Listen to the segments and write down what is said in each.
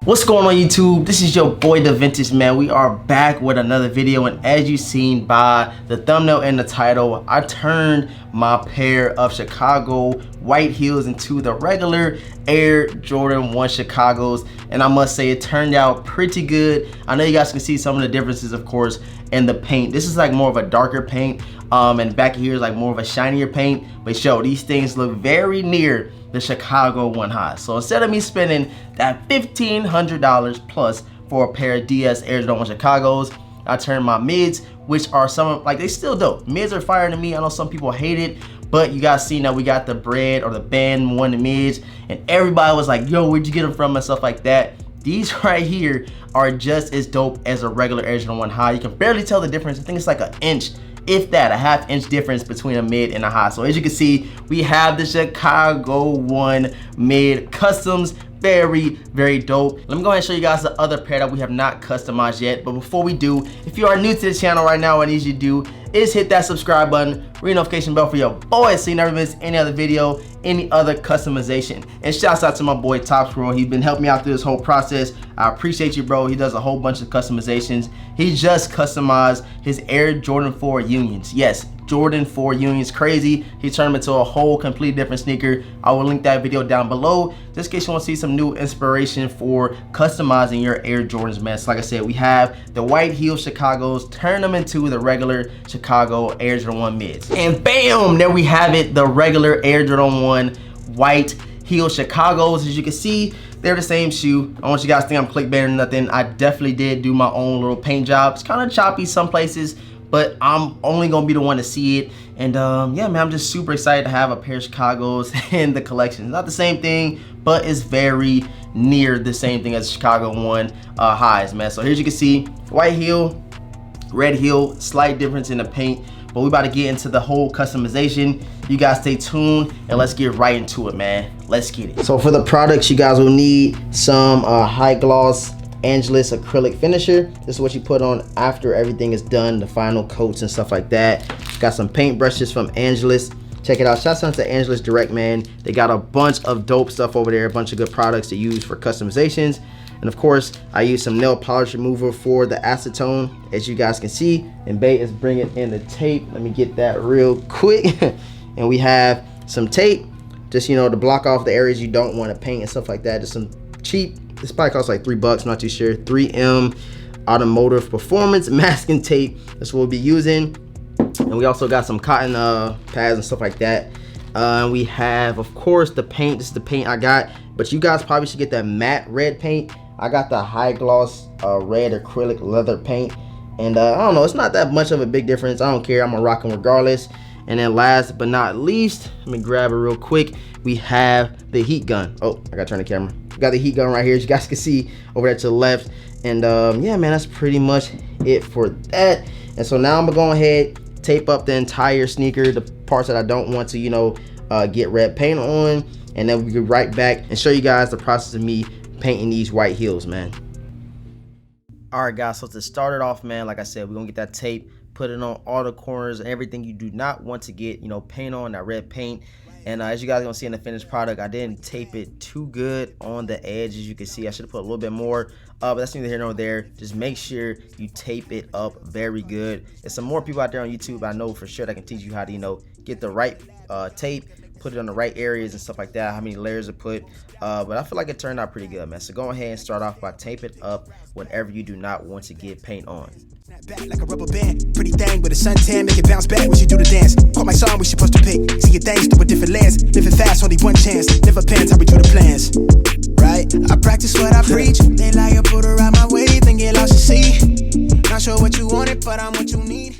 What's going on YouTube? This is your boy The Vintage Man. We are back with another video, and as you've seen by the thumbnail and the title, I turned my pair of Chicago white heels into the regular Air Jordan 1 Chicagos, and I must say it turned out pretty good. I know you guys can see some of the differences, of course, in the paint. This is like more of a darker paint, and back here is like more of a shinier paint, but yo, these things look very near the Chicago 1 high. So instead of me spending that $1,500 plus for a pair of DS Air Jordan 1 Chicagos, I turned my mids, which are some, like, they still dope. Mids are fire to me. I know some people hate it, but you guys see now we got the bread or the band one mids, and everybody was like, yo, where'd you get them from and stuff like that. These right here are just as dope as a regular Air Jordan 1 high. You can barely tell the difference. I think it's like an inch, if that, a half-inch difference between a mid and a high. So as you can see, we have the Chicago 1 mid customs. Very, very dope. Let me go ahead and show you guys the other pair that we have not customized yet. But before we do, if you are new to the channel right now, what I need you to do is hit that subscribe button, ring notification bell for your boy so you never miss any other video, any other customization. And shouts out to my boy Top Squirrel. He's been helping me out through this whole process. I appreciate you, bro. He does a whole bunch of customizations. He just customized his Air Jordan 4 Unions. Yes, Jordan 4 Unions, crazy. He turned them into a whole completely different sneaker. I will link that video down below just in case you want to see some new inspiration for customizing your Air Jordans, man. So like I said, we have the white heel Chicagos, turn them into the regular Chicago Air Jordan 1 mids. And bam, there we have it, the regular Air Jordan 1 white heel Chicagos. As you can see, they're the same shoe. I don't want you guys to think I'm clickbaiting or nothing. I definitely did do my own little paint job. It's kind of choppy some places, but I'm only gonna be the one to see it. And yeah, man, I'm just super excited to have a pair of Chicagos in the collection. Not the same thing, but it's very near the same thing as Chicago 1 highs, man. So here you can see, white heel, red heel, slight difference in the paint, but we about to get into the whole customization. You guys stay tuned and let's get right into it, man. Let's get it. So for the products, you guys will need some high gloss Angelus acrylic finisher. This is what you put on after everything is done, the final coats and stuff like that. Got some paint brushes from Angelus. Check it out. Shouts out to Angelus Direct, man. They got a bunch of dope stuff over there, a bunch of good products to use for customizations. And of course, I use some nail polish remover for the acetone, as you guys can see. And Bay is bringing in the tape. Let me get that real quick. And we have some tape, just, you know, to block off the areas you don't want to paint and stuff like that. Just some cheap, this probably costs like $3, not too sure. 3M automotive performance masking tape. That's what we'll be using. And we also got some cotton pads and stuff like that. We have, of course, the paint. This is the paint I got, but you guys probably should get that matte red paint. I got the high gloss red acrylic leather paint, and I don't know, it's not that much of a big difference. I don't care, I'm gonna rock them regardless. And then last but not least, let me grab it real quick. We have the heat gun. Oh, I gotta turn the camera. We got the heat gun right here, as you guys can see over there to the left. And yeah, man, that's pretty much it for that. And so now I'm gonna go ahead, tape up the entire sneaker, the parts that I don't want to, you know, get red paint on, and then we'll get right back and show you guys the process of me painting these white heels, man. All right, guys, so to start it off, man, like I said, we're gonna get that tape, put it on all the corners and everything you do not want to get, you know, paint on, that red paint. And as you guys are gonna see in the finished product, I didn't tape it too good on the edge. As you can see, I should have put a little bit more, but that's neither here nor there. Just make sure you tape it up very good. There's some more people out there on YouTube I know for sure that can teach you how to, you know, get the right tape, put it on the right areas and stuff like that, how many layers to put. But I feel like it turned out pretty good, man. So go ahead and start off by taping up whenever you do not want to get paint on. Back like a rubber band, pretty thing with a suntan, make it bounce back when she do the dance. Caught my song, we supposed to pick. See your things through a different lens. Living fast, only one chance. Never pants, how we do the plans. Right? I practice what I preach. They lie, you put her out my way, then get lost to see. Not sure what you wanted, but I'm what you need.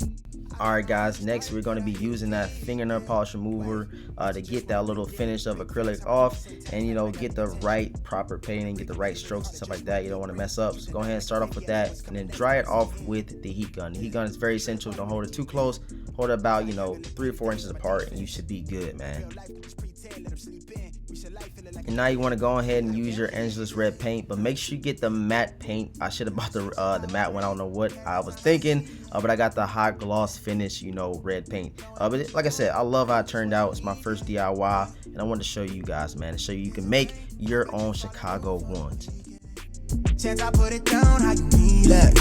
Alright guys, next we're going to be using that fingernail polish remover to get that little finish of acrylic off, and, you know, get the right proper painting, get the right strokes and stuff like that. You don't want to mess up, so go ahead and start off with that and then dry it off with the heat gun. The heat gun is very essential. Don't hold it too close, hold it about, you know, 3 or 4 inches apart, and you should be good, man. And now you want to go ahead and use your Angelus red paint, but make sure you get the matte paint. I should have bought the matte one. I don't know what I was thinking, but I got the high gloss finish, you know, red paint. But like I said, I love how it turned out. It's my first DIY, and I wanted to show you guys, man, to show you can make your own Chicago ones. Chance I put it down how you need it.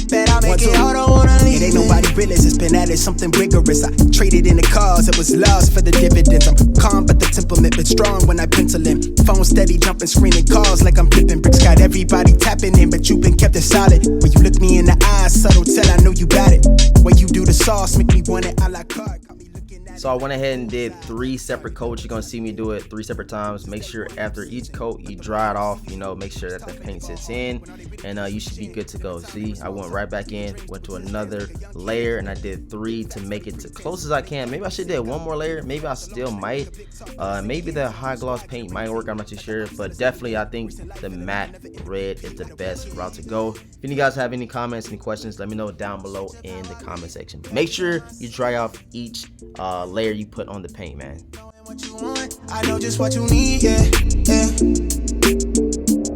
Bet I make it, I don't wanna leave it. Ain't nobody realist, it's been added something rigorous. I traded in the cars, it was lost for the dividends. I'm calm, but the temperament been strong when I pencil in. Phone steady, jumping, screening calls like I'm flipping bricks. Got everybody tapping in, but you been kept it solid. When you look me in the eyes, subtle tell I know you got it. When you do the sauce, make me want it a la carte. So I went ahead and did 3 separate coats. You're gonna see me do it 3 separate times. Make sure after each coat you dry it off, you know, make sure that the paint sits in, and you should be good to go. See, I went right back in, went to another layer, and I did 3 to make it as close as I can. Maybe I should do 1 more layer. Maybe I still might. Maybe the high gloss paint might work, I'm not too sure, but definitely I think the matte red is the best route to go. If you guys have any comments, any questions, let me know down below in the comment section. Make sure you dry off each layer you put on the paint, man. What you want, I know just what you need, yeah.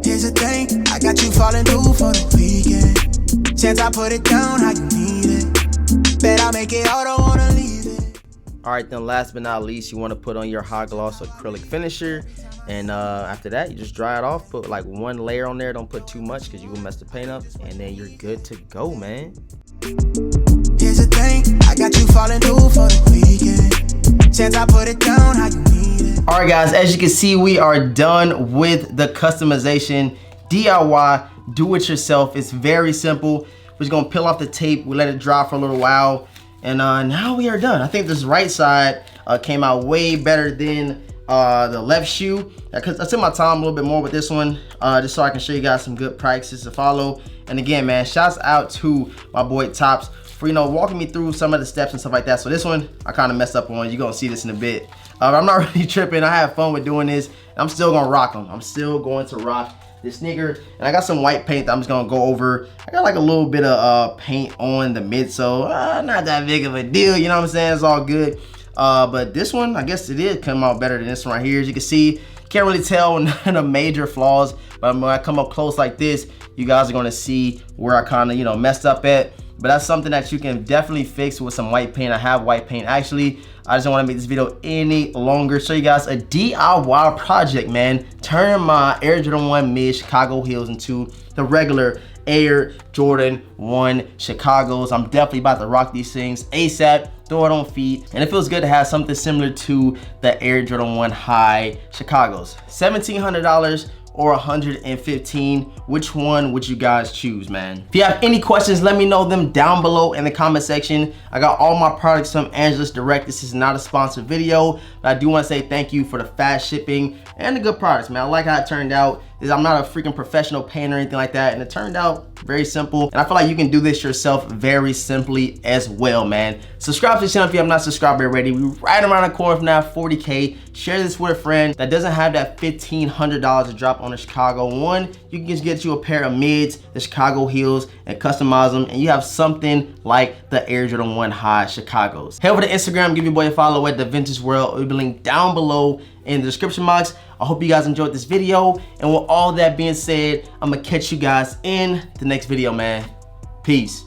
Here's the thing, I got you falling through for the weekend. Chance I put it down how you need it. Bet I make it, I don't wanna leave it. Alright, then last but not least, you want to put on your high gloss acrylic finisher, and after that you just dry it off. Put like 1 layer on there, don't put too much because you will mess the paint up, and then you're good to go, man. Here's the thing, I got you falling through for the weekend. Chance I put it down how you need it. Alright guys, as you can see, we are done with the customization. DIY, do it yourself. It's very simple. We're just gonna peel off the tape, we let it dry for a little while, and now we are done. I think this right side came out way better than the left shoe. Cause I took my time a little bit more with this one, just so I can show you guys some good practices to follow. And again, man, shouts out to my boy Tops for, you know, walking me through some of the steps and stuff like that. So this one I kind of messed up on. You're gonna see this in a bit. I'm not really tripping. I have fun with doing this. I'm still gonna rock them. I'm still going to rock this sneaker, and I got some white paint that I'm just gonna go over. I got like a little bit of paint on the midsole, not that big of a deal, you know what I'm saying? It's all good. But this one, I guess it did come out better than this one right here. As you can see, can't really tell none of major flaws, but when I come up close like this, you guys are gonna see where I kind of, you know, messed up at. But that's something that you can definitely fix with some white paint. I have white paint actually. I just don't want to make this video any longer. Show you guys a DIY project, man. Turn my Air Jordan 1 mid Chicago heels into the regular Air Jordan 1 Chicagos. I'm definitely about to rock these things ASAP. Throw it on feet, and it feels good to have something similar to the Air Jordan 1 High Chicagos. $1,700 or $115. Which one would you guys choose, man? If you have any questions, let me know them down below in the comment section. I got all my products from Angelus Direct. This is not a sponsored video, but I do want to say thank you for the fast shipping and the good products, man. I like how it turned out. I'm not a freaking professional painter or anything like that, and it turned out very simple, and I feel like you can do this yourself very simply as well, man. Subscribe to the channel if you have not subscribed already. We're right around the corner from that 40K. Share this with a friend that doesn't have that $1,500 to drop on the Chicago one. You can just get you a pair of mids, the Chicago heels, and customize them, and you have something like the Air Jordan 1 High Chicagos. Head over to Instagram, give your boy a follow at The Vintage World. It will be linked down below in the description box. I hope you guys enjoyed this video, and with all that being said, I'm gonna catch you guys in the next video, man. Peace.